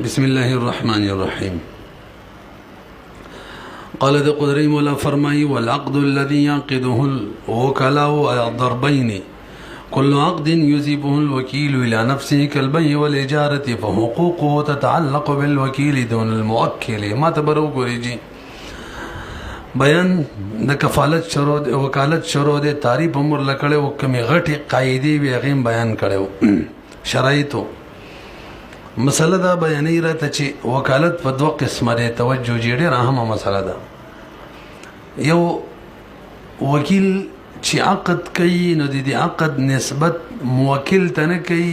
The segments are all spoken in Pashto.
بسم الله الرحمن الرحيم. قال ذا قدري مولا فرمائي والعقد الذي يعقده الوكلاء على الضربين كل عقد يذيبه الوكيل إلى نفسه كالبيع والإجارة فحقوقه تتعلق بالوكيل دون الموكل. ما تبرو قريجي بیان د کفالت شروع وکالت شروع د تعریف عمر لکړې او کمی غټي قاعده وی غیم بیان کړو شرایطو مسله دا بیانې راته چې وکالت په دوه قسمه ده. توجه جوړه راهمه مسله ده. یو وکیل چې عقد کوي نو د دې عقد نسبت موکل ته نه کوي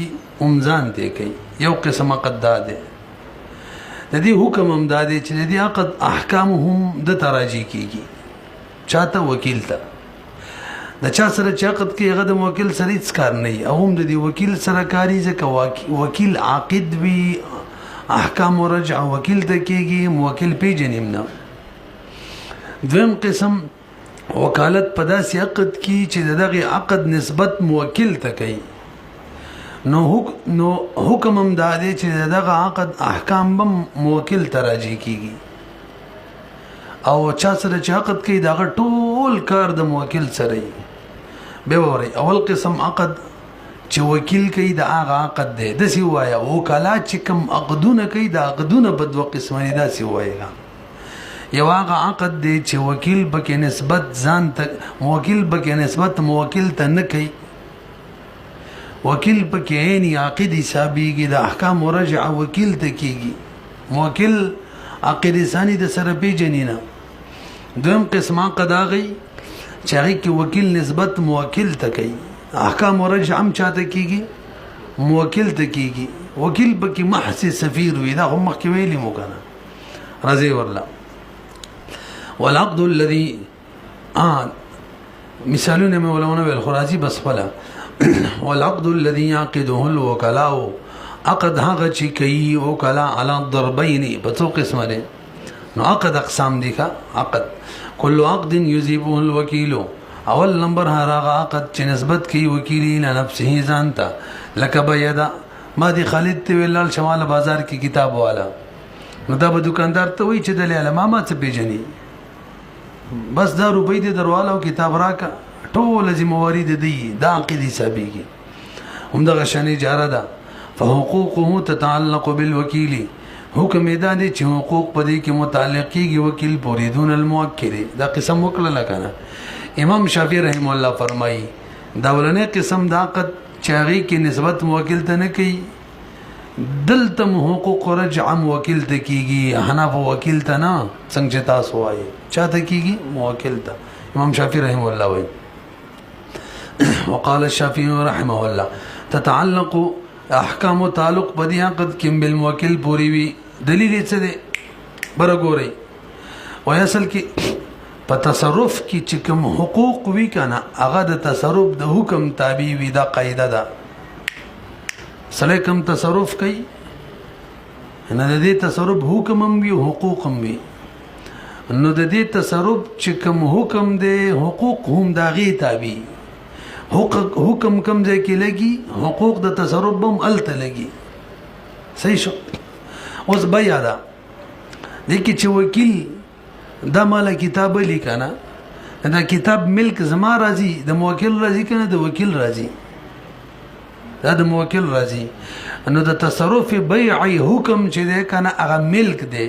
امزان ته کوي. یو قسم عقد ده د دې حکم هم دا دی چې د دې عقد احکام هم د تراجی کیږي چاته وکیل ته د چا سره چې عقد کوي هغه د موکل سره هیڅ کار نه وي او هم د دې وکیل سره کاری ځکه وکیل عاقد وي احکام مرجع وکیل ته کیږي موکل پیژنیم نه. دویم قسم وکالت په داسې عقد کی چې دغه عقد نسبت موکل ته کوي نو حکم هم دا دی چې دغه عقد احکام به موکل ته راجع کیږي او چا سره چې عقد کوي دغه ټول کار د موکل سره وي. به وری اول قسم عقد چې وکیل کوي د هغه عقد دی داسې وایي وکالات چې کوم عقدونه کوي د عقدونه په دوه قسمه دي داسې وایي. یو هغه عقد دی چې وکیل بکې نسبت ځان ته موکل بکې نسبت موکل ته نه کوي. وکیل پکې عین عقد حسابيږي د احکام مرجع وکیل ته کیږي موکل عقد ثاني د سره پیژنینا. دویم قسم عقد هغه چې هغه کې وکیل نسبت موکل ته کوي احکام مرجع هم چاته کیږي موکل ته کیږي. وکیل پکې محض سفیر وي دا هم مخکې ویلي مو کنه راځي ورلا. والعقد الذي مثالونه مولانا بالخرازي بس فلا والعقد الذي يعقده الوكلاء عقد هغه چې کوي وکلا على الضربين په څو قسمه دي. نو عقد اقسام دي کا عقد كل عقد يذيبه الوكيل اول نمبر هغه عقد چې نسبت کوي وکیل نه نفسه ځانته لکه بيدا ما دي خالد ته ویلال شمال بازار کې کتاب والا نو دا به دکاندار ته وی چې د علماء ما څه پیژني بس دا روپۍ دې درواله او کتاب راکا ټول ذمہواری د دی دا عقد حسابيږي هم د غشنې جاره ده. فحقوقه تتعلق بالوکیل حکم دا دی چې حقوق په دې کې متعلق کیږي وکیل پورې دون الموکل. دا قسم وکړه کنه امام شافعي رحم الله فرمایي دا ولنې قسم دا عقد چې هغه کې نسبت موکل ته نه کوي دلته حقوق رجع موکل ته کیږي حنف وکیل ته نه څنګه تاسو وایي چاته کیږي موکل ته. امام شافعي رحم الله وایي وقال الشافعي رحمه الله تتعلق احکام تعلق بدی عقد کم بالموکل پوری وی. دلیل څه دی برګوري وای اصل کې په تصرف کې چې کوم حقوق وی کنه هغه د تصرف د حکم تابع وي. دا قاعده ده سره کوم تصرف کوي نه د دې تصرف حکم هم وي حقوق هم وي. نو د دې تصرف چې کوم حکم دی حقوق هم داغي تابع حکم کم ځای کې لګي حقوق د تصرف هم الته لګي. صحیح شو. اوس بیا دا د کی چې وکیل دا مال کتاب لیکنه دا کتاب ملک زما راځي د موکل راځي کنه د وکیل راځي دا د موکل راځي. نو د تصرف بیع حکم چې ده کنه هغه ملک دی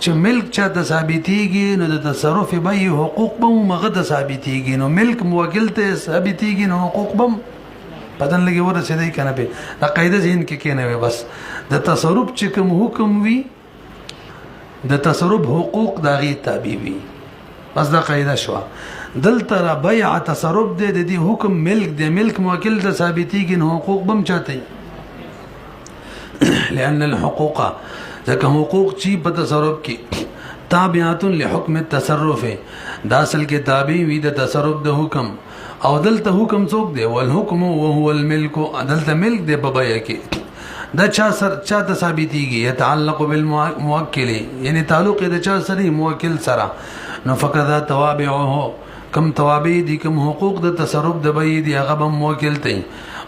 چې ملک چاته ثابتيږي نو د تصرف به حقوق به مغه ثابتيږي نو ملک موکل ته ثابتيږي نو حقوق به پدن لګي ورسېدای کنه په دا قاعده ذهن کې کېنه وي. بس د تصرف چې کوم حکم وي د تصرف حقوق داغي تابع وي. بس دا قاعده شو. دلته را بیع تصرف د دې حکم ملک د ملک موکل ته ثابتيږي نو حقوق به چاته لأن الحقوق ځکه حقوق چې په تصرف کې تابعات لحکم التصرف دا اصل کې تابع وي د تصرف د حکم او دلته حکم څوک دی والحکم وهو الملك دلته ملک دی په بیع کې دا چا ته ثابتيږي يتعلق بالموکل یعنی تعلق د چا سره موکل سره نو فقط توابعه کم توابع دي کم حقوق د تصرف د بیع دی هغه موکل ته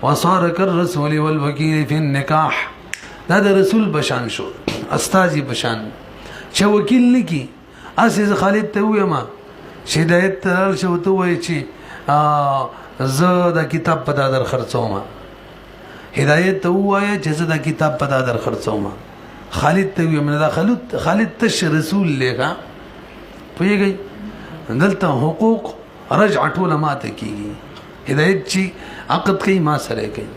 وصار كالرسول والوکیل في النکاح دا د رسول بشان شو استازي بشان چې وکیل نکی اساس خالد ته ویما چې هدایت تر شو ته وای چې زه د کتاب په در خرڅوم هدایت ته وای چې زه د کتاب په در خرڅوم خالد ته ویما دا خالد تش رسول لګا پویږي دلته حقوق رجع ټول ماته کیږي هدایت چې عقد کوي ما سره کوي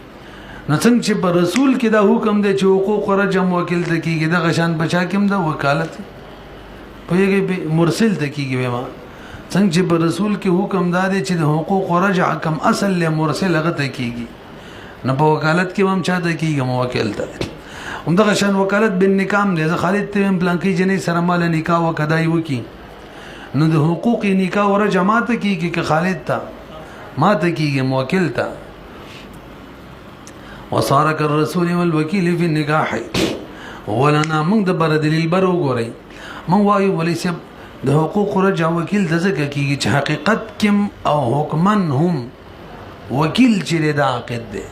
نو څنګه چې په رسول کې دا حکم دی چې حقوق رجع وکیل ته کیږي دا غشان بچا کوم دا وکالت پویږي مرسل ته کیږي ما څنګه چې په رسول کې حکم دا دی چې د حقوق رجع کم اصل له مرسل هغه ته کیږي نو په وکالت کې هم چاته کیږي موکل ته هم دا غشان وکالت بن نکام دی خالد ته پلان کې جنې سره مال نکاح وکدای وکي نو د حقوق نکاح ورجع ماته کیږي که خالد ته ماته کیږي موکل ته وصارك الرسول والوكيل في النكاح ولنا من دبر دلیل بر وګورئ من وایو ولې د حقوق رجع وکیل د ځکه کیږي چې حقیقت کم او حکمن هم وکیل چې دا عقد دی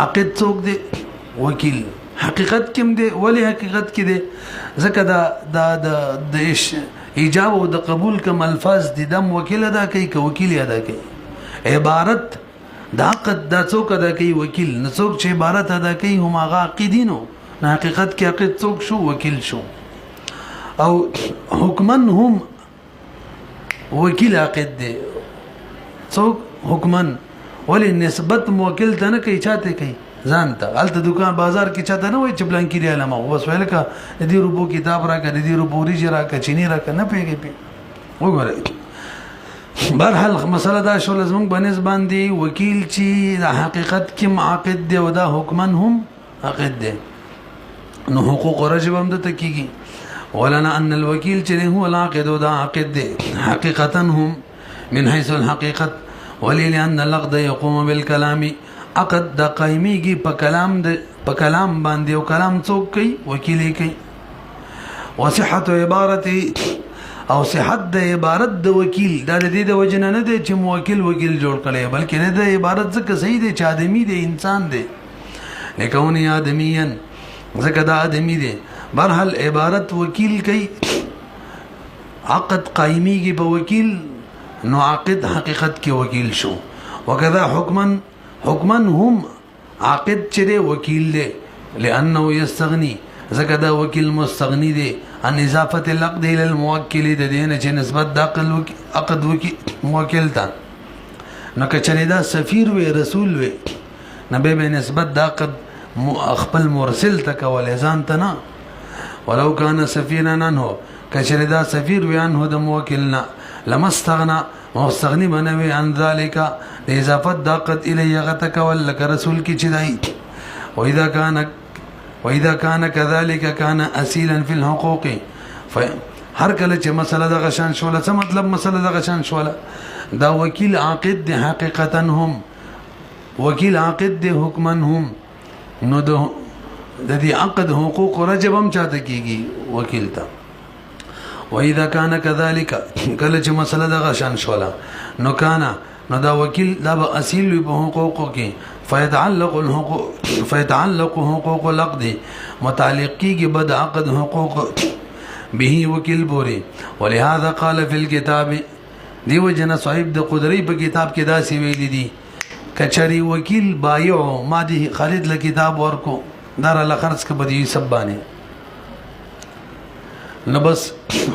عقد څوک دی وکیل حقیقت کم دی ولی حقیقت کې دی ځکه د ایجاب او د قبول کم الفاظ دي دم وکیل ادا کوي که وکیل ادا کوي عبارت دا عقد دا څوک ادا کوي وکیل نه څوک چې عبارت ادا کوي هم هغه عقیدینو نه حقیقت کې عقد څوک شو وکیل شو او حکمن هم وکیل عقد دی څوک حکمن ولی نسبت موکل ته نه کوي چاته کوي ځان ته الته دکان بازار کې چاته نه وای چې بلانکی دی علامه بس ویل کا دې روبو کتاب راکړه دې روبو ریج راکړه چینی راکړه نه پیږي وګوره برحال مسله دا شو لازم بنس باندې وکیل چې د حقیقت کې معقد دی او دا حکمن هم عقد دی نو حقوق رجب هم د تکیږي ولنا ان الوکیل چې هو العقد او دا عقد دی حقیقتا هم من حيث الحقیقت وللان اللقد يقوم بالكلام عقد د قائمیږي په کلام باندې او کلام څوک کوي وکیل کوي وصحت عبارتي او صحت د عبارت د وکیل دا د دې د وجنه نه دی چې موکل وکیل جوړ کړي بلکې نه د عبارت ځکه صحیح دی چې ادمي دی انسان دی لکونه ادميان ځکه دا ادمي دی برحال عبارت وکیل کوي عقد قائمیږي په وکیل نو عقد حقیقت کې وکیل شو وکذا حکمن هم عقد چره وکیل دی لانه یستغنی ځکه دا وکیل مستغنی دی ان اضافه العقد الى الموکل د دینه چې نسبت د عقد موکل ته نو کچره دا سفیر وی رسول وی نبی به نسبت د عقد خپل مرسل ته کول ځان ته نه ولو کان سفیرا عنه کچره دا سفیر وی عنه د موکلنا لمستغنى مستغنی منوي عن ذلك د اضافه د عقد الیه غتک ولک رسول کی چدای واذا كان كذلك كان اسيلا في الحقوق هر کله چې مسله د غشان شوله څه مطلب مسله د غشان شوله دا وکیل عاقد دی حقیقتا هم وکیل عاقد دی حکما هم نو د دې عقد حقوق رجب هم چاته کیږي وکیل ته واذا كان كذلك کله چې مسله د غشان شوله نو کانا نو دا وکیل دا اصیل په حقوقو کې فيتعلق حقوق العقد متعلق کیږي بد عقد حقوق به وکیل پوری ولهذا قال في الكتاب دیو جن صاحب د قدرې په کتاب کې دا سی ویلي دي کچري وکیل بایو ما دي خالد له کتاب ورکو دار له خرج کې بدی سبانه نو بس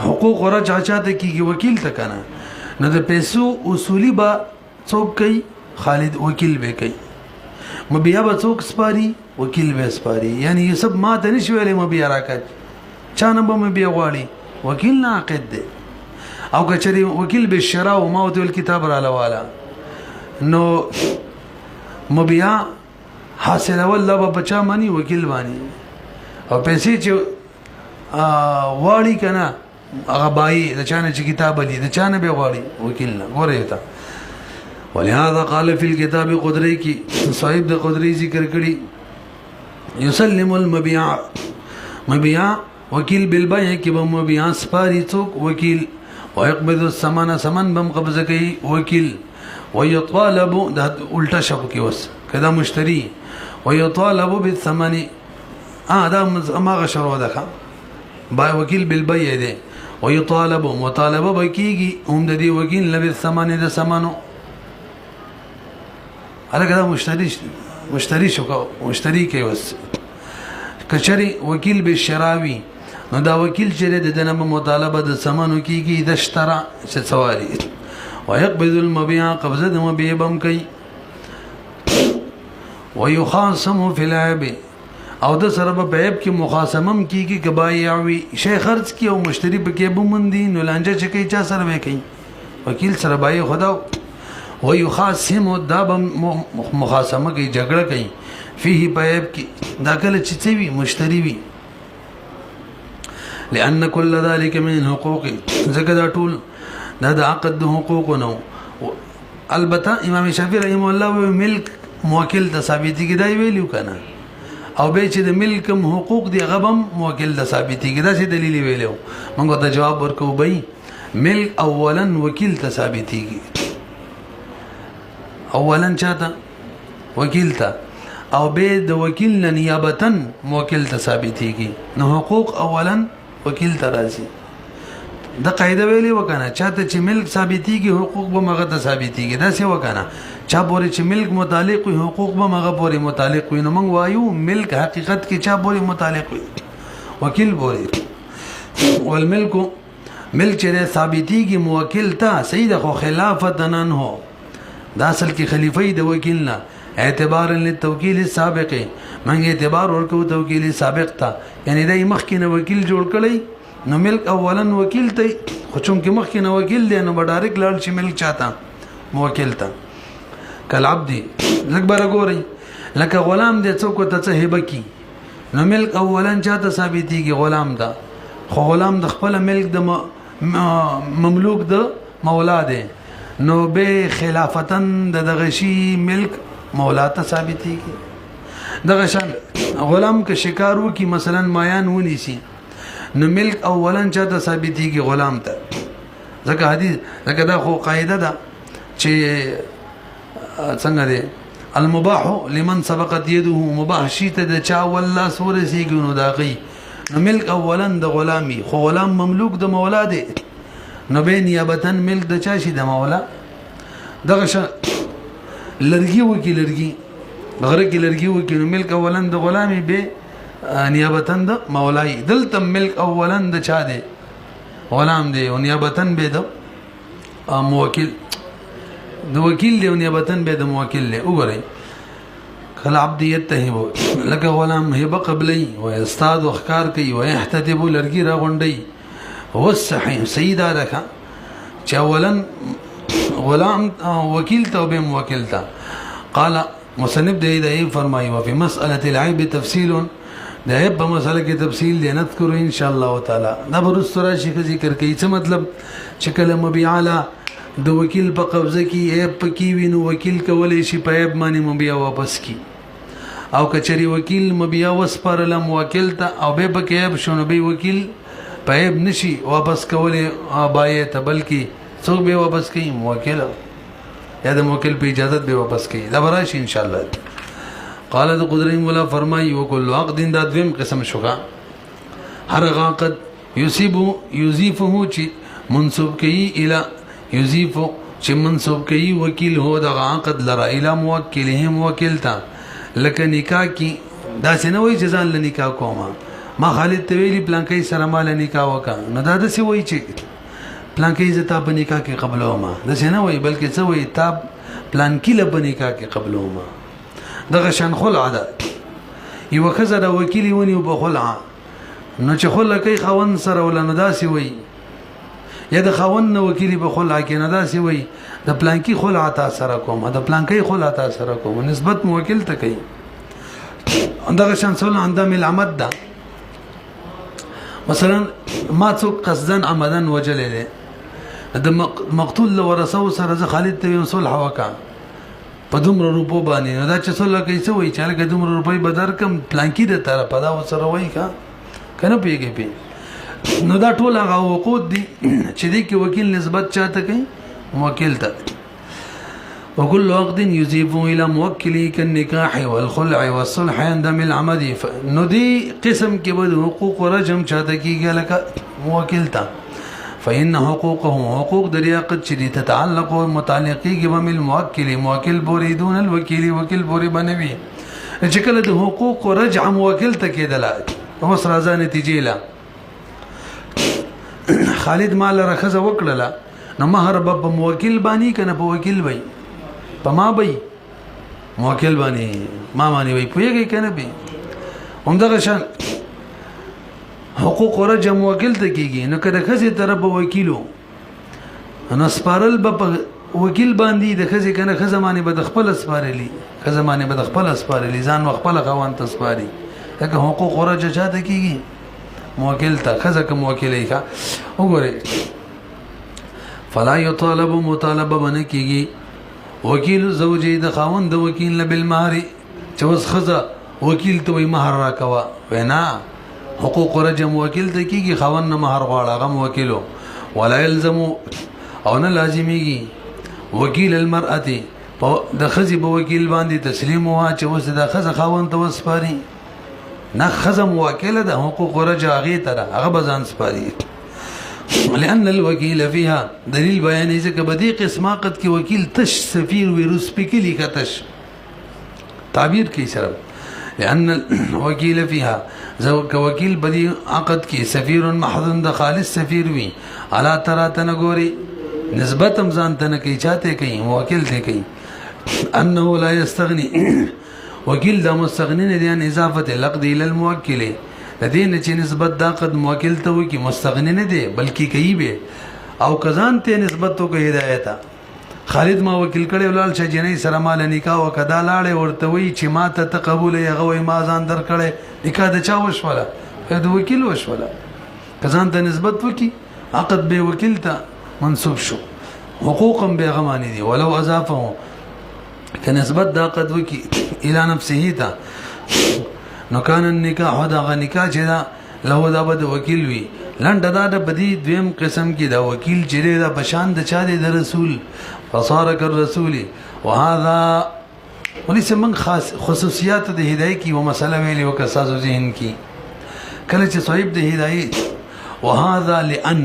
حقوق رجع چاته کیږي وکیل ته کنه نو د پیسو اصولي با څوک کوي خالد وکیل به کوي مبیا به څوک سپاري وکیل به سپاري یعنی یې سب ما ته نشي ویلې مبیا راکړ چانه به مبیا غواړي وکیل نه عقد دی او کچري وکیل به شرا او موت الكتاب را لوالا نو مبیا حاصل ولا به بچا مانی وکیل بانی او پیسې چې واړی کنه هغه بای د چانه چې کتاب دی د چانه به واړی وکیل نه غوړی تا ولهذا قال في الكتاب قدري کی صاحب د قدري ذکر کړي يسلم المبيع وکیل بالبيع کی به مبيع سپاری څوک وکیل ويقبض الثمن ثمن بم قبضه کوي وکیل ويطالب د الټا شپ کی وس کدا مشتری ويطالب بالثمن دا ماغه شروع ده با وکیل بالبيع ده ويطالب مطالبه بکیږي هم د دې وکیل لبي ثمن د ثمنو هغه مشتری شو مشتری کوي وس کچري وکیل به شراوي نو دا وکیل چې د دنه مطالبه د ثمنو کیږي د اشترا څه سواري ويقبض المبيع قبضه د مبيع بم کوي ويخاصم في العيب او د سره په عیب کې مخاصمم کیږي کبایعوي شي خرج کی او مشتری په کې بومندي نو لانجه چې کوي چا سره وکي وکیل سره بای خدا ويخاصم داب مخاصمه کوي جګړه کوي فيه په عیب کې دا کله چې وي مشتری وي لأن كل ذلك من حقوق زګدا ټول دا د عقد حقوق نو البته امام شافعي رحمه الله ملک موکل د ثابتي کې دی ویلو کنه او به چې د ملکم حقوق دی غبم موکل د ثابتي کې دا څه دلیل ویلو موږ ته جواب ورکو به ملک اولا وکیل ته ثابتي کې اولا چاته وکیل ته او به د وکیل نیابتن موکل ته ثابتي کې نو حقوق اولا وکیل ته راځي د قاعده ویلي وکنه چاته چې ملک ثابتي کې حقوق به مغه ته ثابتي کې دا څه وکنه چا پورې چې ملک متعلق وي حقوق به مغه پورې متعلق وي نو موږ وایو ملک حقیقت کې چا پورې متعلق وي وکیل پورې والملک ملک چې ثابتي کې موکل ته سید خو خلافتن هو دا اصل کې خلیفہ د وکیل نه اعتبار للتوکیل السابق موږ اعتبار ورکو توکیل سابق ته یعنی دای مخکې نه وکیل جوړ کړی نو ملک اولا وکیل ته خو چون کې مخکې نه وکیل دی نو ډایرکټ لاړ شي ملک چاته موکل ته کل عبد لک بر ګوري لکه غلام دې څوک ته څه هبه کی نو ملک اولا چاته ثابتيږي غلام دا خو غلام د خپل ملک د مملوک د مولا دی نو به خلافتن د دغشي ملک مولا ته ثابتيږي دغه شان غلام که شکارو کی مثلا مایان ونی سي نو ملک اولا چاته ثابتيږي غلام ته ځکه حدیث ځکه دا خو قاعده ده چې څنګه دی المباح لمن سبقت يده مباح شي ته د چا والله سورې سیګونو داغي نو ملک اولا د غلامي خو غلام مملوک د مولا دی نو به نیابتن ملک د چا شي د مولا دغه لرګي وکي لرګي غره کې لرګي وکي نو ملک اولا د غلامي به نیابتن د مولای دلته ملک اولا د چا دی غلام دی او نیابتن به د موکل د وکیل دی او نیابتن به د موکل له وګورئ کله عبد یتهب لکه غلام هبه قبلی او استاد اخکار کوي او يحتتب لرګي را غونډي هو الصحيح سیدا رکا چې اولا غلام وکیل ته به موکل ته قال مصنف دی فرمایي او په مساله العيب تفصيل دا عیب په مسله کې تفصیل دی نذکر ان شاء الله تعالی دا برستره شي ذکر کوي څه مطلب چې کله مبيعاله د وکیل په قبضه کې عیب پکې وینو وکیل کولای شي په عیب باندې مبيع واپس کی او کچري وکیل مبيع وسپارل موکل ته او به پکې عیب شونه به وکیل په عیب نشي واپس کولای بای ته بلکې څوک به واپس کوي موکل یا د موکل په اجازه به واپس کوي دا براشي ان شاء الله قال د قدرین ولا فرمای وکل عقد د دویم قسم شوګه هر عقد یذیفه چې منسوب کوي الی یذیفو چې منسوب کوي وکیل هو د عقد لرا الی موکلهم وکیلتا لکه نکاح کی دا څنګه وای چې ځان ل نکاح کوما ما خالد تویلی پلانکې سره مال نکاح وکا نو دا د څه وای چې پلانکې زتا په نکاح کې قبلوما دا څنګه وای بلکې څه وای تاب پلانکې ل په نکاح کې قبلوما دغه شان خلع ده یو خزه د وکیل ونی په خلع نو چې خلع کوي خاون سره ولا نه داسي وای یا د خاون نو وکیل په خلع کې نه داسي وای د پلانکی خلع تا سره کوم د پلانکی خلع تا سره کوم نسبت موکل ته کوي دغه شان سول اندام العمد ده مثلا ما څوک قصدن عمدن وجلله د مقتول ورثه سره خالد ته صلح وکا په دومره روپو باندې نو دا چې څه کوي څه وایي چې هغه دومره روپۍ به درکم پلانکی د طرف دا وسره وایي کنه پیږي پی نو دا ټول هغه حقوق دي چې د کې وکیل نسبت چاته کوي موکل ته وكل عقد يضيف الى موكله كالنكاح والخلع والصلح عند العمد نو دي قسم کې به حقوق رجم چاته کیږي لکه موکل تا فإن حقوقه حقوق دریاقت چې تتعلق متعلقي کې به الموکل موکل پورې دون الوکیل وکیل پورې بنوي چې کله د حقوق رجع موکل ته کېدل اوس راځه نتیجې لا خالد مال رخصه وکړه نو مہر به موکل باندې کنه په وکیل وای په ما به موکل باندې ما باندې وای پوهیږي کنه به همدغه شان حقوق رجع موکل ته کیږي نو کله خزي طرف وکیلو نو سپارل به وکیل باندې د خزي کنه خزمانه به د خپل سپارلی خزمانه به د خپل سپارلی ځان خپل خوان ته سپاري دغه حقوق رجع چاته کیږي موکل ته خزه کوم وکیلې کا وګوره فلا يطالب مطالبه بنه کیږي وکیل زوجي د خاوند د وکیل بالمهر چوس خزه وکیل ته وي مہر را کوا وینا حقوق رجم وکیل ته کیږي خاوند نه مہر غواړه غم وکیلو ولا يلزم او نه لازميږي وکیل المرأه د خزي په وکیل باندې تسلیم وا چې وس د خزه خاوند ته وسپاري نه خزه موکله د حقوق رجع غي تر هغه بزان سپاري لأن الوكيل فيها دليل بياني ځکه بدی قسماقت کې وکیل تش سفیر ویروس پکلی کتش تعبیر کی سره لأن الوكيل فيها زو كوكيل بدي عقد کی سفیر محض د خالص سفیر وی الا ترى تنغوري نسبت مزان تن کی چاته کی موکل ته کی انه لا يستغني وکیل د مستغنین دي ان اضافه العقد الى الموکل لدین چې نسبت د عقد موکل ته وي کی مستغنی نه دي بلکې کوي به او کزان ته نسبت تو کوي هدایت خالد ما وکیل کړي ولال چې جنې سره مال نکاح وکدا لاړې ورته وي چې ما ته تقبل یې غوي ما ځان در کړي نکاح د چا وشوله د وکیل وشوله کزان ته نسبت وکي عقد به وکیل ته منسوب شو حقوقا به غمانی دي ولو اضافه كنسبت د عقد وکي الى نفسه ته نو کان النکاح دا نکاح چې دا له دا بد وکیل وی لنډه دا د بدی دویم قسم کې دا وکیل چې دا بشان د چا د رسول فصارك الرسول وهذا وليس من خاص خصوصیات د هدايه کی و مسله ویلی وکساز ذهن کی کله چې صاحب د هدايه وهذا لان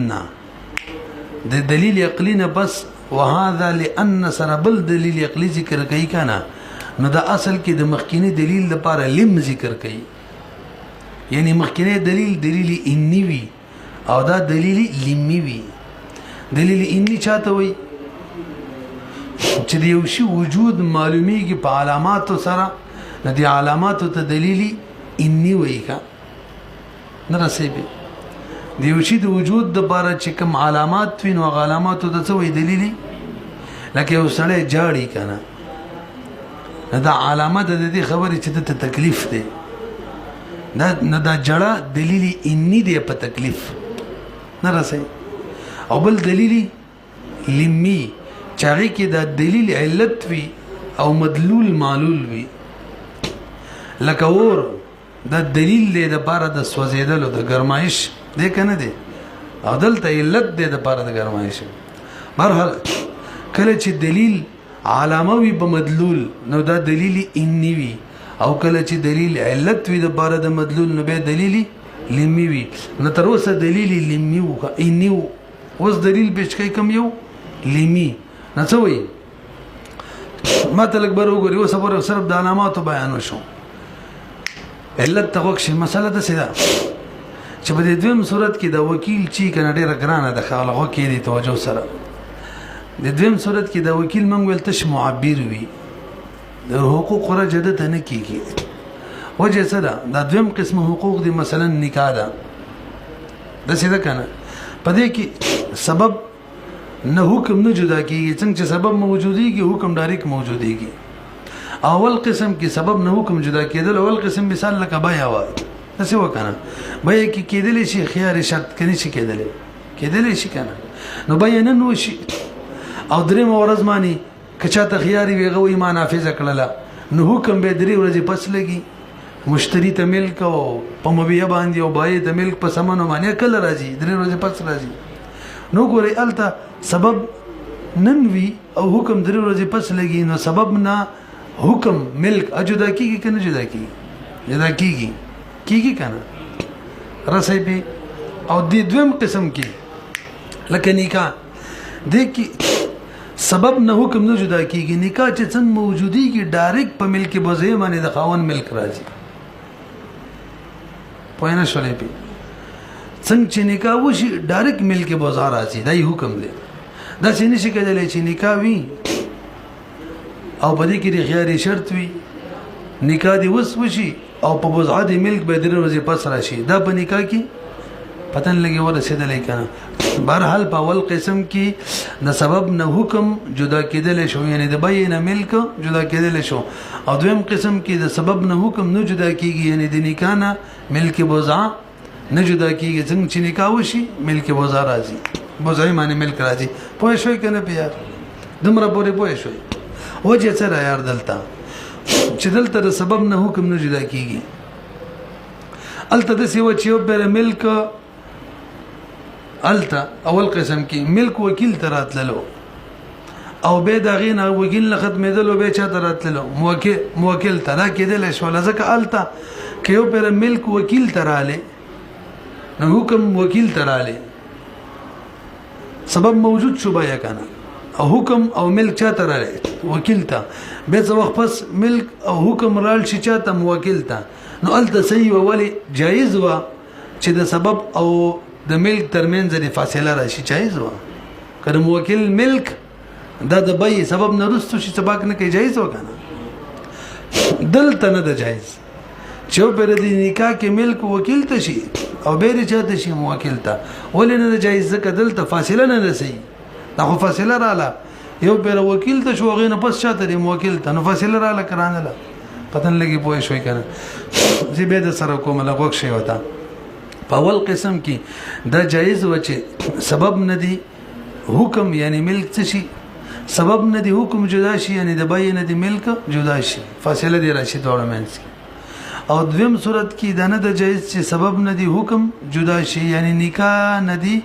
د دلیل عقلی نه بس وهذا لان سربل دلیل عقلی ذکر کوي کنه نو دا اصل کې د مخکینی دلیل لپاره لم ذکر کوي یعنی مخکینی دلیل انی وی او دا دلیل لمی وی دلیل انی چاته وی چې د یو شی وجود معلومیږي په علامات سره د دې علامات ته دلیل انی وی کا نه رسېږي د یو شی د وجود د لپاره چې کوم علامات وین او علامات ته څه وی دلیل لکه یو سړی جاړي کنه دا علامه د دې خبرې چې ته تکلیف دی دا جړه دلیل انی دی په تکلیف نه رسي او بل دلیل لمی چاغي کې دا دلیل علت وی او مدلول معلول وی لکه ور دا دلیل دی د بار د سوځیدلو د گرمایش دی کنه دی او دلته علت دی د بار د گرمایش برحال کله چې دلیل علامه وی په مدلول نو دا دلیل انی وی او کله چې دلیل علت وی د بار د مدلول نو به دلیل لمی وی نو تر اوسه دلیل لمی او انی اوس دلیل بچ کوي کم یو لمی نه څه وی مطلب برو غوري اوس پر صرف د علامات بیان وشو علت تغوښ مسله ده سیده چې په دې دویم صورت کې د وکیل چی کنه ډیره ګرانه د خلغو کې دي توجه سره د دویم صورت کې د وکیل منګول تش معبر وي د حقوق رجع ته نه کیږي وجه سره د دویم قسم حقوق دي مثلا نکاح ده د سیده کنه په دې کې سبب نه حکم نه جدا کیږي څنګه چې سبب موجوديږي حکم ډایرک موجوديږي اول قسم کې سبب نه حکم جدا کېدل اول قسم مثال لکه بیا و څه وکنه بیا کې کېدل شي خيار شرط کني شي کېدل شي کنه نو بیا نه نو شي او درې ورځ مانی کچا ته خياري ویغه وي ما نافذ کړله نو حکم به درې ورځې پس لګي مشتری ته ملک او په مبيع باندې او بای ته ملک په سمنو باندې کله راځي درې ورځې پس راځي نو ګوري الته سبب نن وي او حکم 3 ورځې پس لګي نو سبب نه حکم ملک اجدا کیږي کنه جدا کیږي جدا کیږي کنه رسې به او د دویم قسم کې لکه نکاح د کی سبب نه حکم نه جدا کیږي نکاح چې څنګه موجودي کې ډایرکټ په ملک بوزي باندې د خاون ملک راځي پوینه شولې په څنګه چې نکاح وشي ډایرکټ ملک بوزا راځي دای حکم دی دا څنګه شي کېدلی چې نکاح وي او په دې کې د خياري شرط وي نکاح دی وشي او په بوزا د ملک به 3 ورځې پس راشي دا په نکاح کې پتن لګي ورسېدلې کنه بهرحال په اول قسم کې د سبب نه حکم جدا کېدل شو یعنی د بین ملک جدا کېدل شو او دویم قسم کې د سبب نه حکم نه جدا کېږي یعنی د نکاح نه ملک بوزا نه جدا کېږي څنګه چې نکاح وشي ملک بوزا راځي بوزای معنی ملک راځي پوه شوي کنه بیا دمره پورې پوه شوي وجه سره یار دلته چې دلته د سبب نه حکم نه جدا کېږي الته د سیو چې پر ملک الته اول قسم کې ملک وکیل تراتللو او به دا غینه وکیل نه ختمېدل او به چا تراتللو موکل ترا کېدل شو لزکه الته کې یو پر ملک وکیل تراله نو حکم وکیل تراله سبب موجود شو بیا کنه او حکم او ملک چا تراله وکیل ته به څه وخت پس ملک او حکم رال شي چاته موکل ته نو الته صحیح ولی جایز و چې د سبب او د ملک ترمنځ د فاصله راشي جایز و کله موکل ملک دا د بای سبب نه رستو شي سبق نه کوي جایز و کنه دلته نه د جایز چې پر دې نکاح کې ملک وکیل ته شي او به چاته شي موکل ته ولې نه جایز ځکه دلته فاصله نه رسي دا خو فاصله رااله یو پر وکیل ته شو غینه پس چاته دی موکل ته نو فاصله رااله کرانه پتن لګي پوه شوي کنه زی به د سره کوم لغوک شي وتا په اول قسم کې دا جایز و چې سبب ندی حکم یعنی ملک څه شي سبب ندی حکم جدا شي یعنی د بای ندی ملک جدا شي فاصله دی راشي دوړه منځ او دویم صورت کې دا نه د جایز چې سبب ندی حکم جدا شي یعنی نکاح ندی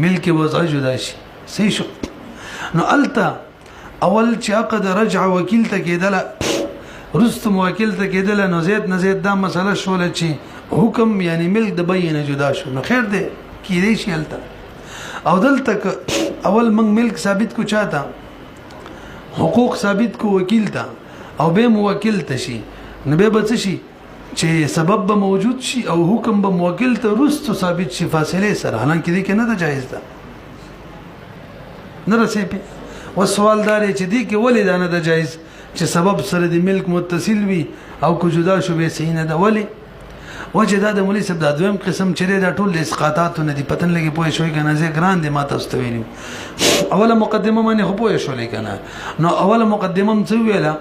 ملک وضع جدا شي صحیح شو نو التا اول چې عقد رجع وکیل ته کېدل رستم وکیل ته کېدل نو زید دا مسله شول چې حکم یعنی ملک د بینه جدا شو نو خیر دی کېدې شي الته او دلته اول موږ ملک ثابت کو چاته حقوق ثابت کو وکیل ته او به موکل ته شي نو به بچ شي چې سبب به موجود شي او حکم به موکل ته رستو ثابت شي فاصله سره حالانکه دې کې نه ده جایز ده نه رسې په وسوال دار چې دې کې ولې نه ده جایز چې سبب سره د ملک متصل وي او کو جدا شو به صحیح نه ده ولې وجه دا د مولوی صاحب د دویم قسم چې دا ټول اسقاطات نه دي پتن لګي پوه شوي کنه زه ګران دي ما تاسو ته ویلم اوله مقدمه باندې خو پوه شولې کنه نو اوله مقدمه څه ویله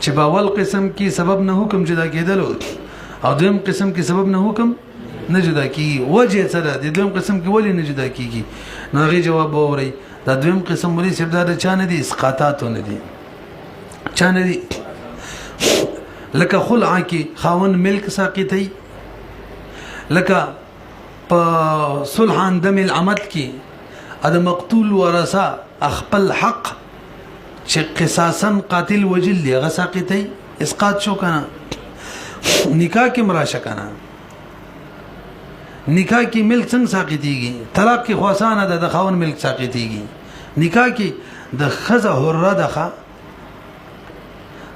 چې په اول قسم کې سبب نه حکم جدا کېدل او دویم قسم کې سبب نه حکم نه جدا کیږي وجه سره د دویم قسم کې ولې نه جدا کیږي نو غي جواب ووري دا دویم قسم مولوی صاحب دا چا نه دي اسقاطات نه دي چا نه دي لکه خلع کې خاون ملک ساقطي لکه په صلح دم العمد کې د مقتول ورثه خپل حق چې قصاصا قاتل وجل دی هغه ساقطي اسقاط شو کنه نکاح کې مراشه کنه نکاح کې ملک څنګه ساقطيږي طلاق کې خاصانه د خاون ملک ساقطيږي نکاح کې د خزه حره دغه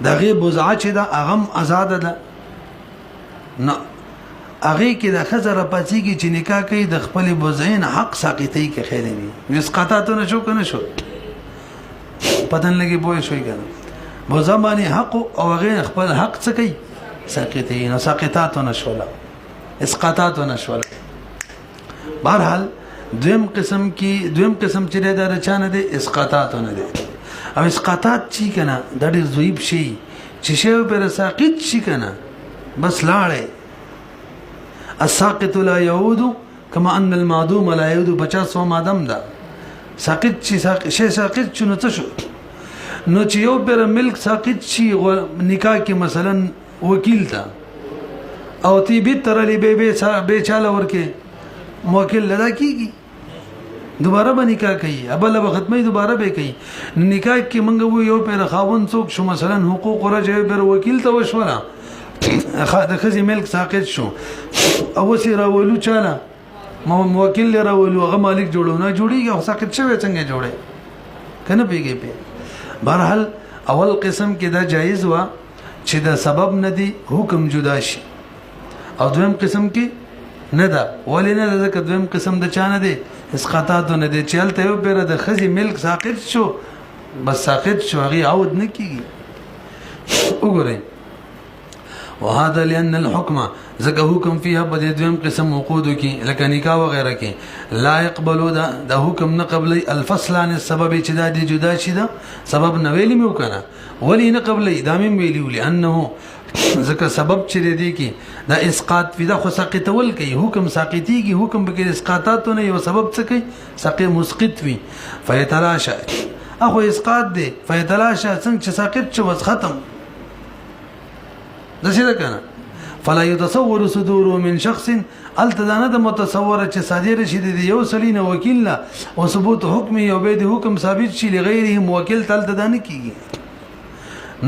دغه بوزعه چې د اغم آزاد ده نه هغه کې د خزر پاتېږي چې نکاح کوي د خپل بوزین حق ساقطي کې خېلې وي اسقاطاتونه شو کنه شو پدن لګي بوې شوي کنه بوزمانه حق او هغه خپل حق څه کوي ساقطي نو ساقطاتونه شولا اسقاطاتونه شولا بهرحال دویم قسم چې دا رچانه دي اسقاطاتونه دي او اسقاطات چی کنه د ډېر ضعیف شي چې شی پر ساقط شي کنه بس لاړې الساقط لا يعود كما ان المعدوم لا يعود 50 مادم ده ساقط شي ساقط شنو څه شو نو چې یو پر ملک ساقط شي نکاح کې مثلا وکیل تا او تی به تر لې به چاله ورکه موکل لدا کیږي دوباره به نکاح کوي ابل به ختمي دوباره به کوي نکاح کې مونږ وو یو پیر خاون څوک شو مثلا حقوق راځي پر وکیل ته وشولا د خزي ملک ساقط شو او سی راولو چاله موکل راولو هغه مالک جوړونه جوړیږي او ساقط شوی څنګه جوړي کنه پیږي په بهرحال اول قسم کې دا جایز وا چې دا سبب ندي حکم جدا شي او دویم قسم کې نه دا ولې نه دا دویم قسم د چانه دي اسقاطات نه دي چلته یو پیر د خزي ملک ساقط شو بس ساقط شو هغه عود نه کیږي وګورئ وهذا لأن الحكم زکه حکم فيها بده دویم قسم عقود کی لکه نکاح وغیرہ کی لا يقبلوا دا حکم نه قبل الفصل عن السبب چې دا دی جدا شي دا سبب نه ویلی مو کنه ولی نه قبل ادامه ویلی لانه زکه سبب چې دی کی دا اسقاط فی دا خو ساقطول کی حکم ساقطیږي حکم به اسقاطات نه یو سبب څه کی ساقط مسقط وی فیتلاشا اخو اسقاط دی فیتلاشا څنګه چې ساقط شو بس ختم دا څه کنه فلا يتصور صدور من شخص التدانه د متصوره چې صادر شي د یو سلین وکیل لا او ثبوت حکم یو به د حکم ثابت شي لغیره موکل تل تدانه کیږي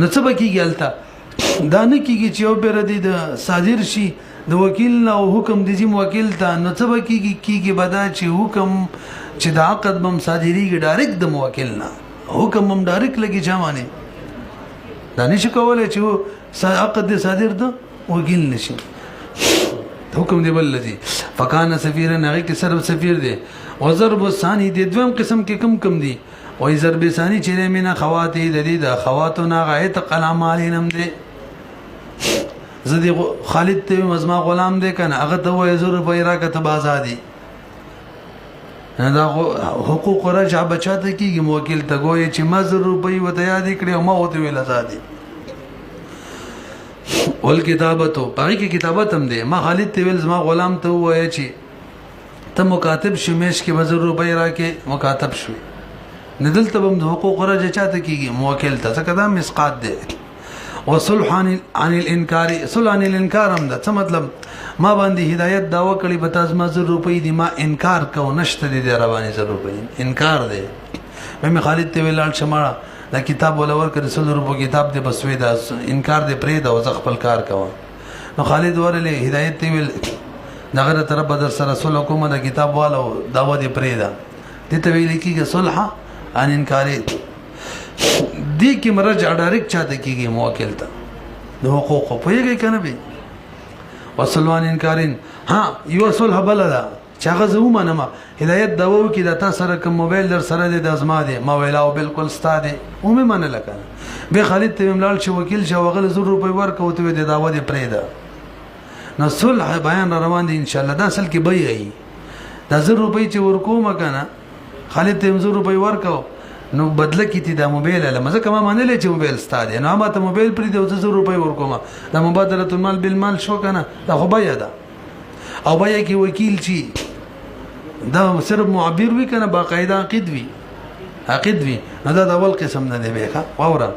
نسبه کیږي التا دانه کیږي چې یو به د صادر شي د وکیل او حکم د موکل ته نسبه کیږي بدا چې حکم چې د عقد بم صادریږي ډایرکټ د موکل نه حکم هم ډایرکټ لګي ځمانه دانش کولای چې عقد صادر ده وکیل نشي حکم دی بل لذي فکان سفیرا هغه کې صرف سفیر دی او ضرب ثانی دی دویم قسم کې کم دی او ضرب ثانی چې مینا خواتې د دې د خواتو نه غایت قلم علینم دی زدي خالد ته مزما غلام دی کنه هغه ته وای زور پیرا کته آزادي دا حقوق رجع بچاته کیږي موکل ته ګوي چې مزر روپي وته یاد کړي او ما وته ویل آزادي ول کتابتو پای کې کتابت هم دی ما خالد ته ویل زما غلام ته وای چې ته مکاتب شمیش کې مزر روپي راکې مکاتب شوي ندل ته هم حقوق رجع چاته کیږي موکل ته څه کدا مسقات دی وصلح عن الانکار صلح عن الانکار هم ده څه مطلب ما باندې هدایت داوا کړی به تاسو ما 100 روپۍ دی ما انکار کو نشته دي رواني 100 روپۍ انکار دی مې خالد ته ویل شماړه دا کتاب ولور کړ 100 روپۍ کتاب دی بس وې دا انکار دی پرې دا وز خپل کار کوه نو خالد ورله هدایت ته ویل دغه طرف بدر سره صلح کوم دا کتاب والو داوا دی پرې دا دته ویل کیږي صلح عن انکار دی کی مرجع ډایرکټ چاته کیږي موکل ته د حقوق په یوه کنه به وصلوان انکارین ها یو صلح بلدا چاغه زو منما هدایت داو کی د تاسو سره کوم موبایل در سره د ازما دی ما ویلاو بالکل ستاده او مې منل کنه به خالد ته ملال شو وکیل شو غل 100 روپۍ ورکو ته د داوا دی پرېدا نو صلح بیان روان دي ان شاء الله دا اصل کې به ای د 100 روپۍ چې ورکو مکنه خالد ته 100 روپۍ ورکو نو بدله کیتی دا موبایل له مزه کما منلې چې موبایل ستاده نو ما ته موبایل پرې د 200 روپۍ ورکوم دا مبادله المال بالمال شو کنه دا خو بیا ده او بیا کې وکیل چی دا صرف معبر وی کنه باقاعده عقد وی نو دا اول قسم نه دی به وورا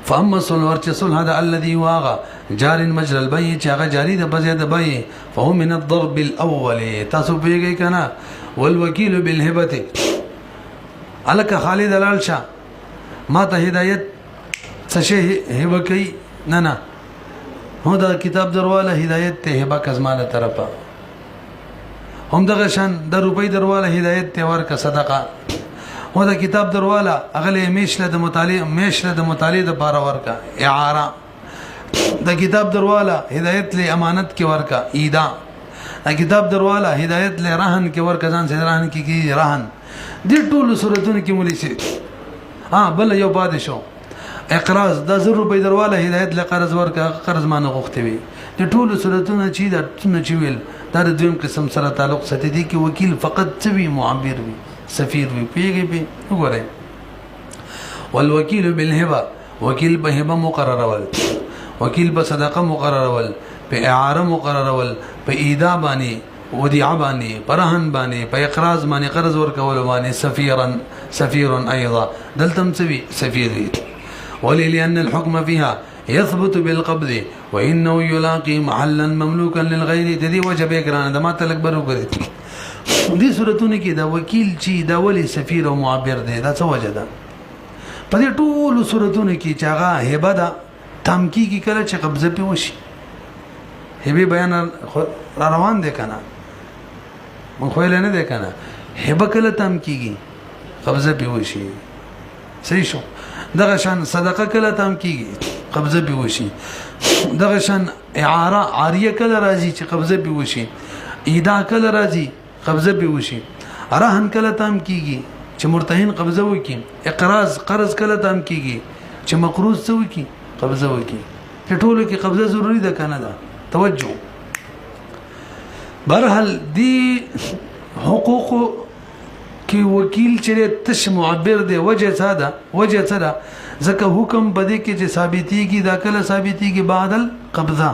فاما صلح ورچ صلح هذا الذي واغ جار مجرى البيع چې هغه جاری د بزید بيع فهو من الضرب الاول تاسو پیږئ کنه والوکیل بالهبه الک خالد لال شاه ما ته هدایت څه شی هبه کوي نه هو دا کتاب درواله هدایت ته هبه کزمانه طرفه هم دغه شان د روپۍ درواله هدایت ته ورکه صدقه هو دا کتاب درواله اغله میشله د مطالعه د بار ورکه اعاره د کتاب درواله هدایت له امانت کې ورکه ایدا د کتاب درواله هدایت له رهن کې ورکه ځان سره رهن کې رهن دې ټول صورتونو کې مولي شي بل یو پاد شو اقراض د 100 روپۍ درواله هدایت له قرض ورکه قرض مانه غوښتي وي د ټول صورتونو چې د څنګه چې ویل دا د دویم قسم سره تعلق ساتي دي کې وکیل فقط څوي معبر وي سفیر وي پیږي به وګورئ والوکیل بالهبه وکیل به هبه مقرره ول وکیل به صدقه مقرره ول په اعاره مقرره ول په ایدا باندې ودیعه باندې پرهن باندې په اقراض باندې قرض ورکول باندې سفیر ايضا دلتم سوي سفیر ولي لان الحكم فيها يثبت بالقبض وانه يلاقي محلا مملوكا للغير. د دې وجه به ګرانه د ما تلک برو کړی دې صورتونه کې دا وکیل چې دا ولی سفیر او معبر دی دا څه وجه ده په دې ټول صورتونو کې چې هغه هبه ده تمکی کې کله چې قبضه پی وشي هبه بیان را روان دي کنه مون خو نه ده کنه هبه کله تمکیږي قبضه پی وشي صحیح شو. دغه شان صدقه کله تمکیږي قبضه پی وشي. دغه شان اعاره عاریه کله راځي چې قبضه پی وشي. ایدا کله راځي قبضه پی وشي. رهن کله تمکیږي چې مرتهن قبضه وکي. اقراض قرض کله تمکیږي چې مقروض څه وکي قبضه وکي. په ټولو کې قبضه ضروری ده کنه ده توجه. برحال دی حقوق کی وکیل چې تش معبر دی وجه ساده وجه سره ځکه حکم بده کې چې ثابتيږي دا کله ثابتيږي بعد القبضه.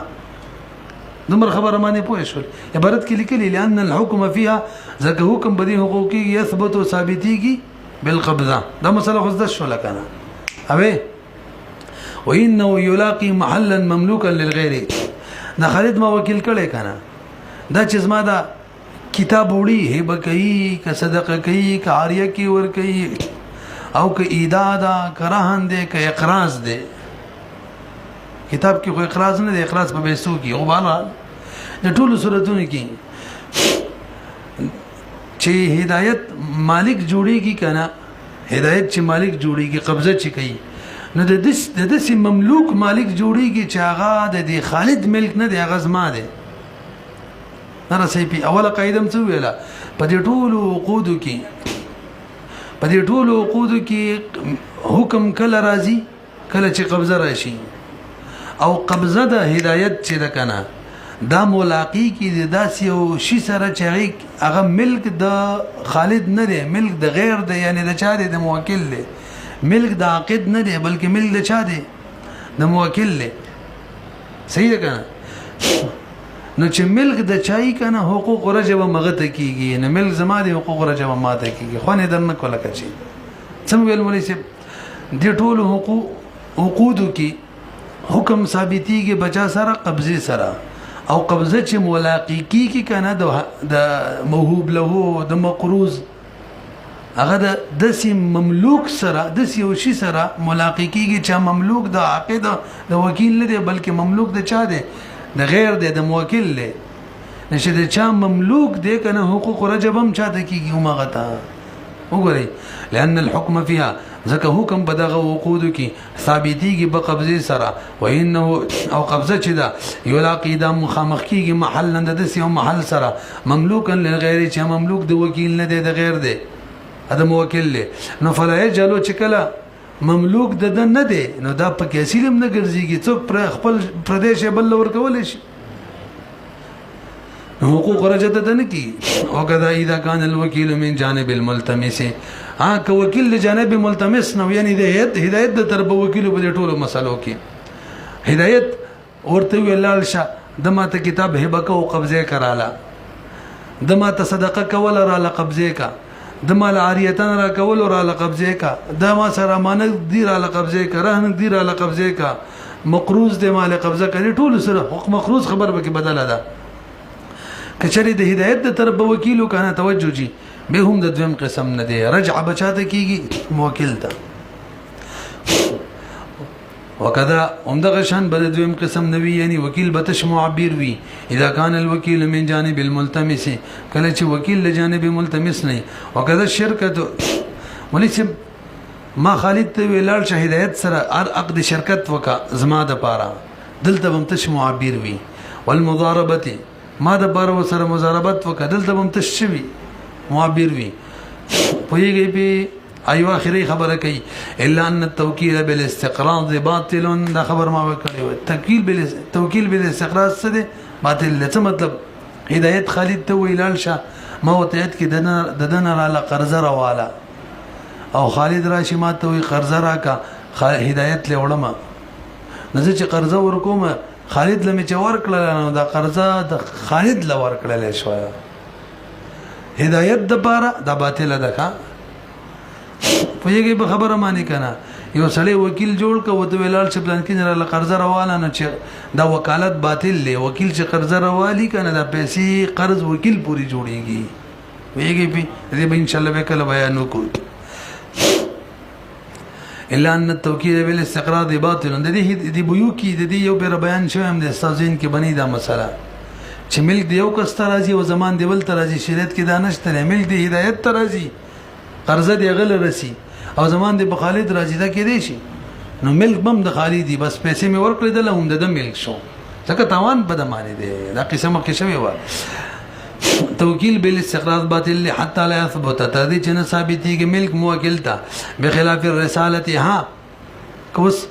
دمر خبره معنی پوه شو عبارت کې لیکلي لأن الحكم فيها ځکه حکم بده حقوقي يثبت ثابتيږي بالقبضه. دا مسله خو ځد شو لکنه اوه وانه يلاقي محلا مملوكا للغير. دا خالد ما وکیل کړي کنه دا چې زما دا کتاب وړي هبه کوي که صدقه کوي که عاریه کوي ور کوي او که ایدا دا کرهن دي که اقراض دي. کتاب کې خو اقراض نه دي اقراض په پیسو کې او بالا د ټولو صورتونو کې چې هدایت مالک جوړيږي کنه هدایت چې مالک جوړيږي قبضه چې کوي نو د دې مملوک مالک جوړيږي چې هغه د خالد ملک نه دی هغه زما دی. نره سي په اوله قاعده څه ویله په دې ټولو عقود کې حکم کله راځي کله چې قبضه راشي او قبضه د هدایت چې ده کنه دا ملاقات کې داسې او شي سره چې هغه ملک د خالد نه دی ملک د غیر دی یعنی د چا دی د موکل دی. ملک د عقد نه دی بلکې ملک د چا دی د موکل دی. صحیح ده کنه. نو چې ملک د چای کنه حقوق رجب مغته کیږي نه ملک زما دي حقوق رجب ماته کیږي خو نه درنه کوله کچي څنګه ویل مولوی صاحب د ټول عقود کې حکم ثابتيږي بچا سره قبضه سره او قبضه چې ملاقات کیږي کنه د موهوب له د مقروض هغه د دسی مملوک سره دسی او شي سره ملاقات کیږي چې مملوک د عقد د وکیل نه دی بلکې مملوک د چا دی د غیر دی د موکل دی نشه د چا مملوک دی کنه حقوق رجبم چاته کیږي همغه تا وګورئ لأن الحكم فيها ځکه حکم په دغه عقود کې ثابتيږي په قبضه سره وانه او قبضه چې دا یلاقي د مخامخ کیږي محل د دسی او محل سره مملوکا للغیر چې مملوک د وکیل نه دی د غیر دی ادم موکل له نو فلا یجلو چې کله مملوک د نه دی نو دا پکې اصلم نه ګرځيږي څوک پر خپل پردیش بل ور کول شي حقوق رجت د نه کی او کدا اذا كان الوكيل من جانب الملتمس که وکیل له جانب ملتمس نو یعنی د هدایت د طرف وکیل په ټولو مسلو کې هدایت ورته ویلال شه د ماته کتاب هبه کو قبضه کراله د ماته صدقه کول را ل قبضه کا د مال عاریتن را کول را ل قبضه کا د ما سره امانت دی را ل قبضه کا رهن دی را ل قبضه کا مقروض د مال قبضه کړي ټول سره حق مقروض خبر به کې بدله ده کچری د هدایت د طرف وکیل کنه توجه جی به هم د دویم قسم نه دی رجع بچاته کیږي موکل ته وکذا عمدغه شان بل دویم قسم نوی یعنی وکیل بتش معبر وی اذا كان الوكيل من جانب الملتمس کله چې وکیل له جانب ملتمس نه وکذا الشرکت ولې ما خالد ته ویلال شهادت سره عقد شرکت وکا زما د پاره دلته هم تش معبر وی والمضاربه ما د بار سره مضاربت وکا دلته هم تش وی معبر وی پویږي په ایو اخري خبره کوي الا ان التوكيل بالاستقراض باطل دا خبر ما وکړي توکیل بالاستقراض څه دی باطل څه مطلب هدایت خالد ته ویلال شه ما وتعت کې د دنا را قرض راواله او خالد راشي ما ته وی قرض راکا هدایت له وړم نزه چې قرض ورکوم خالد لمه چې ورکړل نو دا قرض د خالد له ورکړل شو هدایت د بارا د باطل ده پوهیږي په خبره مانی کنه یو سړی وکیل جوړ کو وته ویلال چې پلان کې نه قرض راواله نه چې دا وکالت باطل دی وکیل چې قرض راوالي کنه دا پیسې قرض وکیل پوری جوړيږي ویږي به دې به ان شاء الله به کله بیان وکړو الا ان التوکید بالاستقراض باطل د دې بيو کې د دې یو بیر بیان شوی هم د استاذین کې بنی دا مسله چې ملک دی یو کس ترازی او زمان دی بل ترازی شریعت کې دانشته ملک دی هدایت ترازی قرض دی غل رسی او زمان دی بخالد راځي دا کې دی شي نو ملک بم د خالدی بس پیسې می ورکړې د لهم د ملک شو ځکه تاوان بد معنی دی دا قسمه کې شوی و توکیل بالاستقراض باطل حتى لا يثبت تدي چې ثابتي کې ملک موکل تا بخلاف الرساله ها کوس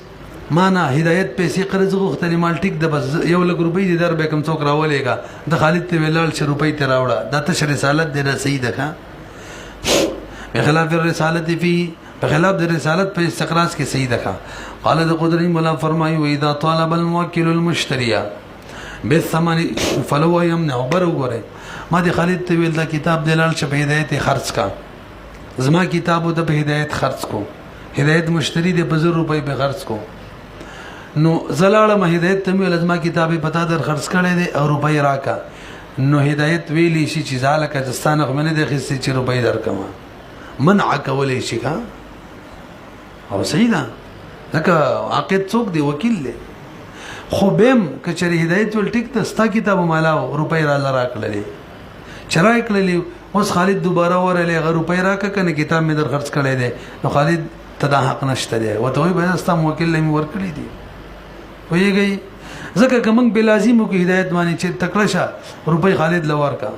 معنا هدایت پیسې قرض غوښتنې مال ټیک د بس یو لګ روپۍ دي در به کوم څوک راولېګا د خالد ته ویلال چې روپۍ ته راوړه دا ته رسالت دی رسید ده بخلاف الرساله فی بخلاف د رسالت په استقراض کې صحیح ده قال د قدرت مولا فرمایي و اذا طالب الموکل المشتري بالثمن فلو يمنع برغره ما د خالد ته ویل دا کتاب دلال چې په هدایت خرج کا زما کتابو د په هدایت خرج کو هدایت مشتری د 1000 روپۍ په خرج کو نو زلاله ما هدایت ته ویل زما کتابه پتا در خرج کړي دي او روپۍ راکا نو هدایت ویلی شي چې ځاله کستانه خو نه د خسته چې روپۍ درکما منع کولې شي کا او صحیح ده ځکه عقد څوک دی وکیل دی خو بهم کچری هدایت ول ټیک ته ستا کتاب مالا روپۍ را لرا کړلې چرای کړلې اوس خالد دوباره ورلې غ روپۍ راکا کنه کتاب مې در خرج کړي دي نو خالد تدا حق نشته دی وته وي به ستا موکل لې ور کړی دي ویږي ځکه کوم بلازم کو هدایت مانی چې تکړه شه روپۍ خالد لور کا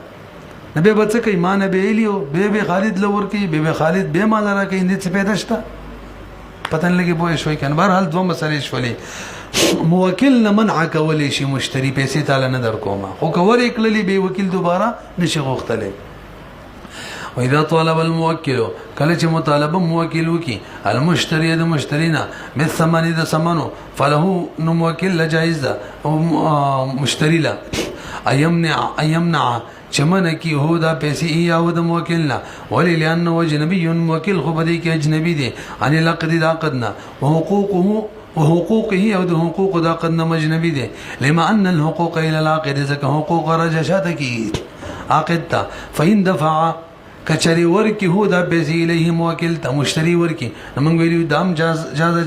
نبی بچ کې ایمان به الیو به خالد لور کې به خالد به مال را کې اندې څه پیدا شته پتن لګي بوې شوي کنه بهر حال دوه مسلې شولې موکل نه منع کولې شي مشتری پیسې تعالی نه در کومه خو کور کړلې به وکیل دوباره نشي غوښتلې واذا طالب الموکل کله چې مطالبه موکل وکي المشتری د مشترینا مثمن د سمنو فله نو موکل جایز ده او مشتری لا ايمنع چمنه کی هو دا پیسې یا و د موکل نه ولی لانه اجنبي موکل خو بده کې اجنبي دي ان لقد دا قدنا وحقوقه او د حقوق دا قدنا اجنبي دي لما ان الحقوق الى العقد ذکه حقوق رجشات کی عقد تا فین دفع کچری ورکی هو دا پیسې الیه موکل ته مشتری ورکی موږ ویلو دام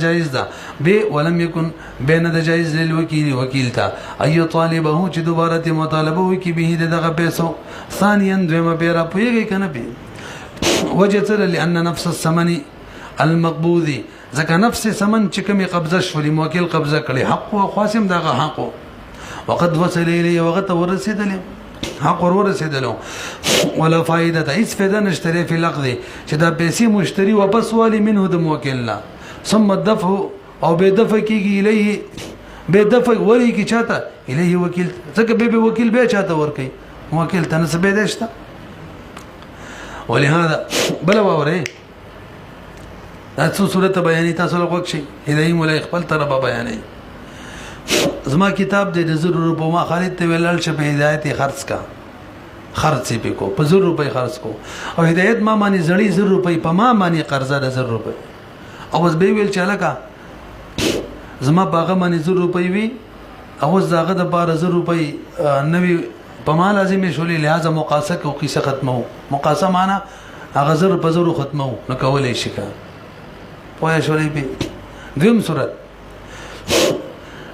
جایز ده به ولم يكن بين د جایز للوکیل وکیل ته اي طالبه چې دوباره مطالبه وکي به دغه پیسو ثانيا دویمه پیرا پویږي کنه به وجه تر لان نفس الثمن المقبوض ځکه نفس ثمن چې کومه قبضه شولي موکل قبضه کړي حق او خاصم دغه حق وقد وصل اليه وقت ورسیدل حق ورسیدلو ولا فائده هیڅ فائدہ نشته په لغد چې دا پیسې مشتری واپس والی منه د موکل لا ثم الدفع او به دفع کیږي الیه به دفع وری کی چاته الیه وکیل ځکه به وکیل به چاته ور کوي موکل ته نسبه دشته ولهذا بل وره دا څو صورت بیانې تاسو له وخت شي هدايه مولا خپل طرفه بیانې زما کتاب د 1000 روپو ما خالد ته ویلل چې په هدایت خرج کا خرج یې کو په 1000 روپۍ خرج کو او هدایت ما مانی زړی 1000 روپۍ په ما مانی قرضه 1000 روپۍ او بس به ویل چې لکه زما باغه مانی 1000 روپۍ وی او زاغه د 12000 روپۍ نوی په ما لازم شولې لہذا مقاسه کو قصه ختمو مقاسه معنا هغه 1000 په 1000 ختمو نو کولې شي کا پوهه شولې به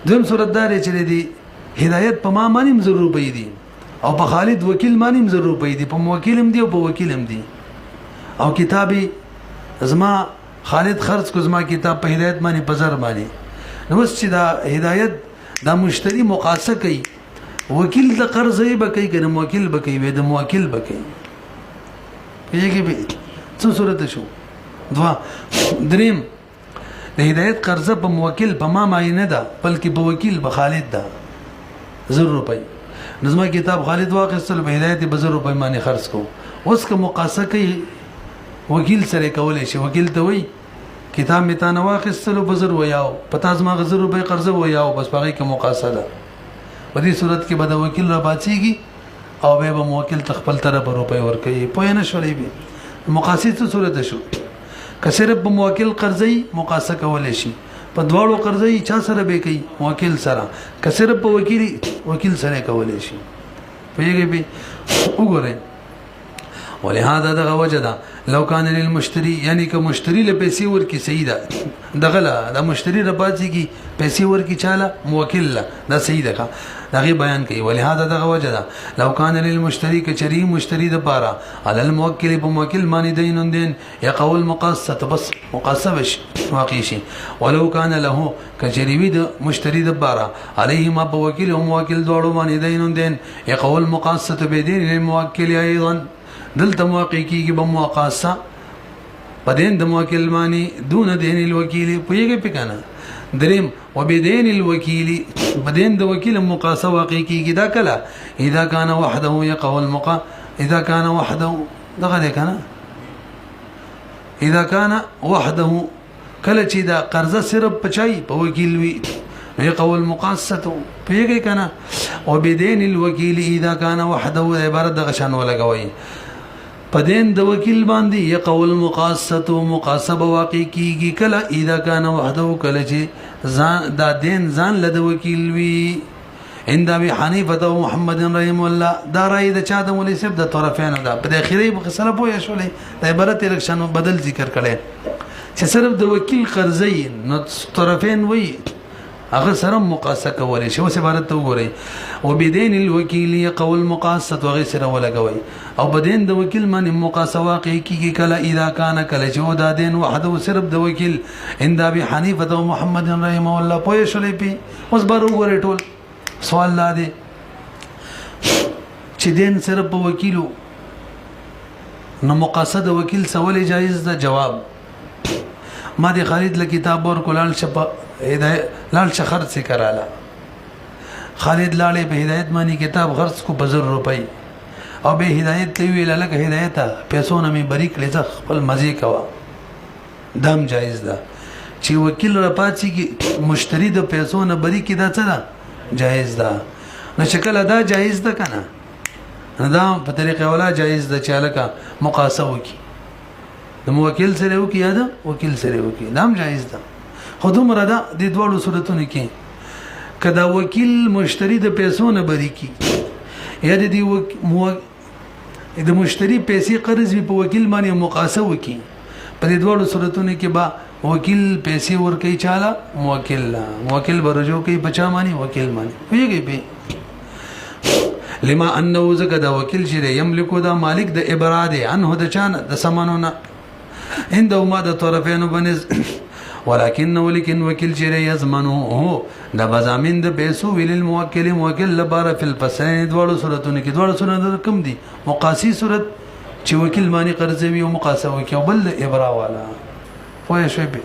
دویم صورت دار چې دی هدایت په ما مانیم 1000 روپۍ دي او په خالد وکیل مانیم 1000 روپۍ دي په موکل هم دي او په وکیل هم دي او کتابي زما خالد خرج کو زما کتاب په هدایت مانی په زر مانی نو چې دا هدایت دا مشتری مقاسه کوي وکیل د قرض یې بکې کنه موکل بکې وې د موکل بکې یګي به څه صورت شو دوا دریم د هدایت قرضه په موکل په ما مای نه ده بلکې په وکیل په خالد ده 1000 روپۍ نظم کتاب خالد واقعستل په هدایت په 1000 روپۍ باندې خرج کو اوس که مقاسه کوي وکیل سره کولای شي وکیل ته وای کتاب می تانه واقعستل په 1000 ویاو پتا زما 1000 روپۍ قرضه ویاو بس پاره کې مقاسه ده په دې صورت کې به د وکیل را باسيږي او به موکل تخپل طرف روپۍ ور کوي پوه نه شولې به مقاصد څه صورت شو که صرف په موکل قرضې مقاسه کولای شي په دواړو قرضې چا سره به کوي موکل سره که صرف په وکیل سره کولای شي پیږي به وګورئ ولهذا دغه وجدا لو كان للمشتري یعنی که مشتری له پیسې ورکی صحیح ده دغه د مشتری د پاتې کی پیسې ورکی چاله موکل له دا صحیح ده دغه بیان کوي ولهذا دغه وجدا لو كان للمشتري کچری مشتری د پاره على الموکل په موکل باندې دین دین يقول مقاصه بس مقاصه بش واقع شي ولو كان له کچری وی د مشتری د پاره عليه ما په وکیل او موکل دوړو باندې دین دین يقول مقاصه بدين للموکل ايضا دلته موقع کیږي به مقاصه بدین د موکل باندې دون دین الوکیل پویږي پکنه دریم وبدين الوكيل بدين د وکیل مقاسه واقع کیږي دا کله اذا كان وحده يقول اذا كان وحده دغه کنه اذا كان وحده کله چې دا قرضه صرف پچای په وکیل وی يقول مقاسته پیږي کنه وبدين الوكيل اذا كان وحده عبارت د غشان ولګوي پدین د وکیل باندې یقول مقاصه مقاسبه واقع کیږي کله اذا كان وحده کله چې ځان دا دین ځان له د وکیل وی عند ابي حنيفه او محمد رحم الله دا راي د چا د مولوی صاحب د طرفین دا په اخیری مسله پوه شولې د عبارت الکشن بدل ذکر کړي چې صرف د وکیل قرضې نو طرفین وی هغه سره مقاسه کولای شي اوس عبارت ته وګورئ او بدین الوکیل يقول مقاسه وغير سره ولګوي او بدین د وکیل باندې مقاسه واقع کیږي کله اذا كان کله چې دا دین وحده صرف د وکیل عند ابي حنيفه او محمد رحم الله پوه شولې پی اوس بار وګورئ ټول سوال لا دي چې دین صرف په وکیلو نو مقاسه د وکیل سوال جایز ده جواب ما دي خالد له کتاب ور کولال شپه هدايت لال شخر سے کرالا خالد لاله به هدایت مانی کتاب غرض کو بزر روپئی او به هدایت ته ویل لکه هدایت پیسو نه می بریک لځ خپل مزه کوا دم جایز ده چې وکیل را پاتې کی مشتری د پیسو نه بری کی دا څه ده جایز ده نو شکل ادا جایز ده کنه دا په طریقه ولا جایز ده چې الکه مقاسه وکي د موکل سره وکي یا د وکیل سره وکي دام جایز ده خودم را ده د دوړو صورتونو کې کدا وکیل مشتری د پیسو نه بری کی یا د مشتری پیسې قرض په وکیل باندې مقاسه وکي په د دوړو صورتونو کې با وکیل پیسې ور کوي چاله موکل برجو کوي بچا مانی وکیل مانی ویږي به لما انه زکه دا وکیل چې یملکو دا مالک د ابراد عنه د چانه د سمانونه عنده ما د طرفین بنز ولكن وکیل چې یزمنه د بزامین د پیسو ویل الموکل موکل لپاره په الفساد دوړو صورتونو کې دوړو صورتونه کم دي مقاسی صورت چې وکیل مانی قرض وی او مقاسه وکي او بل ابرا والا پوه شوي